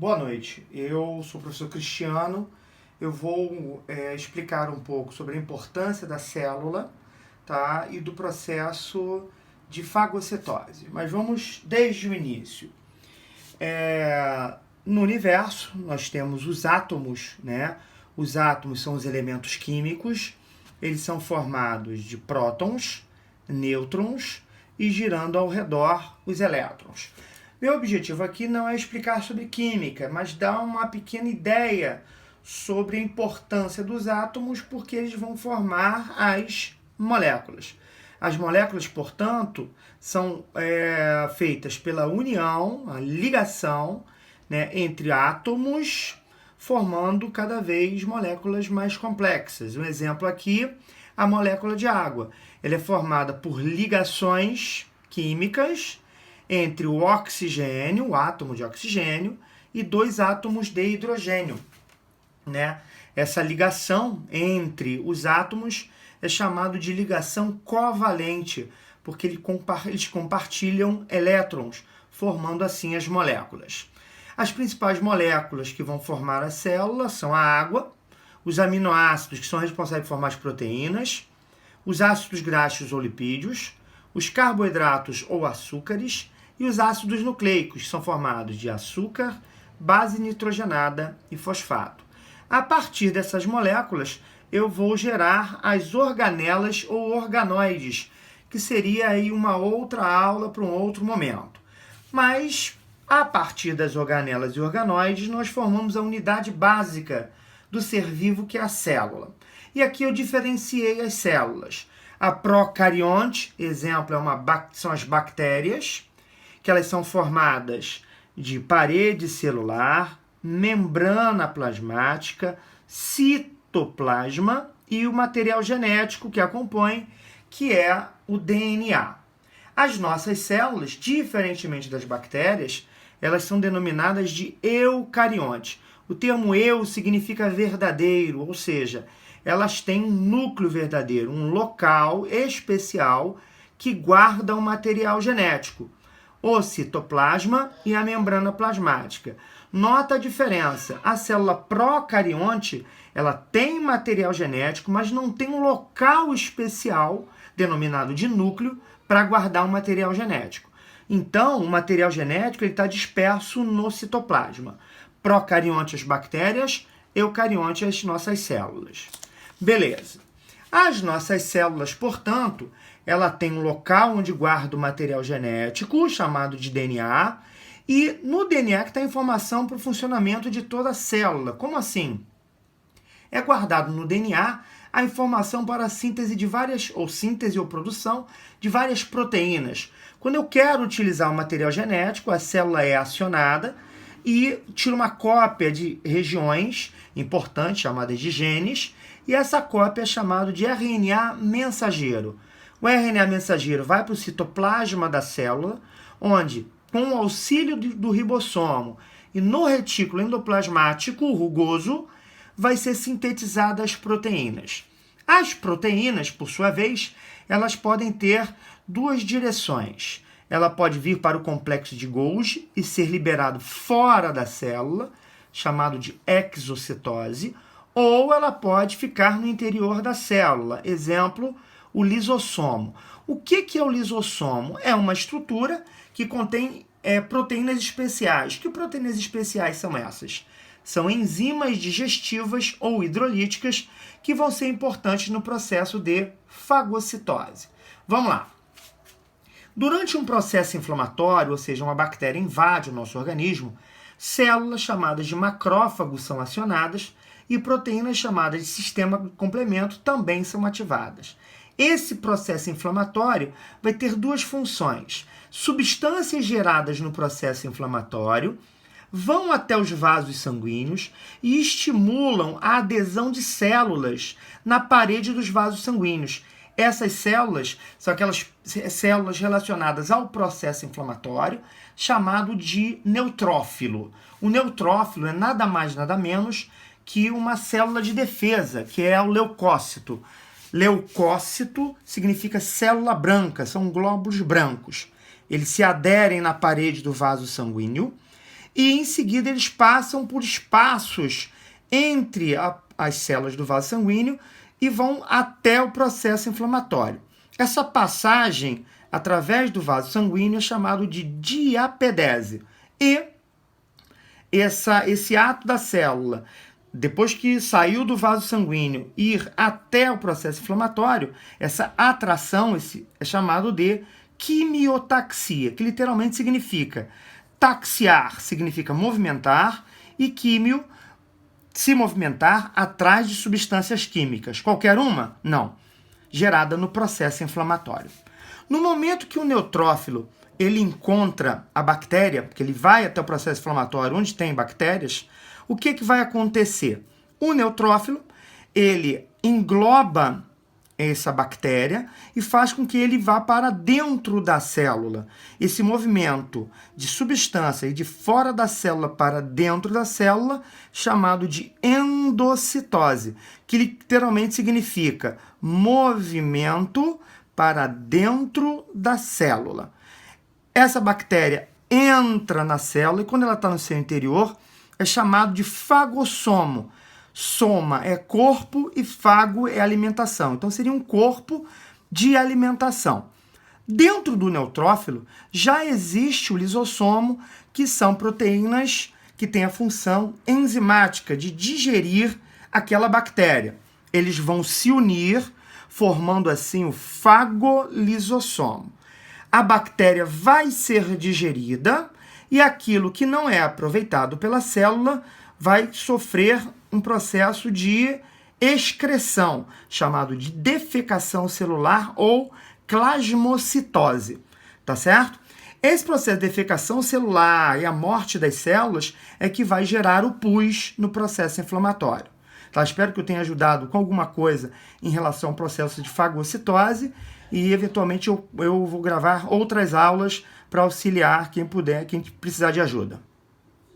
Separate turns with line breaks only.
Boa noite, eu sou o professor Cristiano. Eu vou explicar um pouco sobre a importância da célula, tá? E do processo de fagocitose. Mas vamos desde o início. No universo, nós temos os átomos, né? Os átomos são os elementos químicos, eles são formados de prótons, nêutrons e girando ao redor os elétrons. Meu objetivo aqui não é explicar sobre química, mas dar uma pequena ideia sobre a importância dos átomos, porque eles vão formar as moléculas. As moléculas, portanto, são feitas pela união, a ligação, né, entre átomos, formando cada vez moléculas mais complexas. Um exemplo aqui, a molécula de água. Ela é formada por ligações químicas entre o oxigênio, o átomo de oxigênio, e dois átomos de hidrogênio, né? Essa ligação entre os átomos é chamada de ligação covalente, porque eles compartilham elétrons, formando assim as moléculas. As principais moléculas que vão formar a célula são a água, os aminoácidos, que são responsáveis por formar as proteínas, os ácidos graxos ou lipídios, os carboidratos ou açúcares, e os ácidos nucleicos, que são formados de açúcar, base nitrogenada e fosfato. A partir dessas moléculas, eu vou gerar as organelas ou organoides, que seria aí uma outra aula para um outro momento. Mas, a partir das organelas e organoides, nós formamos a unidade básica do ser vivo, que é a célula. E aqui eu diferenciei as células. A procarionte, exemplo, são as bactérias, que elas são formadas de parede celular, membrana plasmática, citoplasma e o material genético que a compõe, que é o DNA. As nossas células, diferentemente das bactérias, elas são denominadas de eucariontes. O termo eu significa verdadeiro, ou seja, elas têm um núcleo verdadeiro, um local especial que guarda o material genético, o citoplasma e a membrana plasmática. Nota a diferença. A célula procarionte, ela tem material genético, mas não tem um local especial, denominado de núcleo, para guardar o material genético. Então, o material genético está disperso no citoplasma. Procarionte as bactérias, eucarionte as nossas células. Beleza. As nossas células, portanto, ela tem um local onde guarda o material genético, chamado de DNA, e no DNA que está a informação para o funcionamento de toda a célula. Como assim? É guardado no DNA a informação para a síntese ou produção de várias proteínas. Quando eu quero utilizar o material genético, a célula é acionada e tira uma cópia de regiões importantes, chamadas de genes, e essa cópia é chamada de RNA mensageiro. O RNA mensageiro vai para o citoplasma da célula, onde, com o auxílio do ribossomo e no retículo endoplasmático rugoso, vai ser sintetizada as proteínas. As proteínas, por sua vez, elas podem ter duas direções. Ela pode vir para o complexo de Golgi e ser liberado fora da célula, chamado de exocitose, ou ela pode ficar no interior da célula. Exemplo, o lisossomo. O que é o lisossomo? É uma estrutura que contém proteínas especiais. Que proteínas especiais são essas? São enzimas digestivas ou hidrolíticas que vão ser importantes no processo de fagocitose. Vamos lá. Durante um processo inflamatório, ou seja, uma bactéria invade o nosso organismo, células chamadas de macrófagos são acionadas e proteínas chamadas de sistema de complemento também são ativadas. Esse processo inflamatório vai ter duas funções. Substâncias geradas no processo inflamatório vão até os vasos sanguíneos e estimulam a adesão de células na parede dos vasos sanguíneos. Essas células são aquelas células relacionadas ao processo inflamatório, chamado de neutrófilo. O neutrófilo é nada mais, nada menos que uma célula de defesa, que é o leucócito. Leucócito significa célula branca, são glóbulos brancos. Eles se aderem na parede do vaso sanguíneo e em seguida eles passam por espaços entre as células do vaso sanguíneo e vão até o processo inflamatório. Essa passagem através do vaso sanguíneo é chamado de diapedese. E esse ato da célula, depois que saiu do vaso sanguíneo, ir até o processo inflamatório, essa atração é chamado de quimiotaxia, que literalmente significa taxiar, significa movimentar, e químio, se movimentar atrás de substâncias químicas. Qualquer uma? Não. Gerada no processo inflamatório. No momento que o neutrófilo ele encontra a bactéria, porque ele vai até o processo inflamatório onde tem bactérias, o que vai acontecer? O neutrófilo ele engloba essa bactéria e faz com que ele vá para dentro da célula. Esse movimento de substância e de fora da célula para dentro da célula, chamado de endocitose, que literalmente significa movimento para dentro da célula. Essa bactéria entra na célula e quando ela está no seu interior, é chamado de fagossomo. Soma é corpo e fago é alimentação. Então, seria um corpo de alimentação. Dentro do neutrófilo, já existe o lisossomo, que são proteínas que têm a função enzimática de digerir aquela bactéria. Eles vão se unir, formando assim o fagolisossomo. A bactéria vai ser digerida e aquilo que não é aproveitado pela célula vai sofrer um processo de excreção, chamado de defecação celular ou plasmocitose, tá certo? Esse processo de defecação celular e a morte das células é que vai gerar o pus no processo inflamatório. Tá? Espero que eu tenha ajudado com alguma coisa em relação ao processo de fagocitose e, eventualmente, eu vou gravar outras aulas para auxiliar quem puder, quem precisar de ajuda.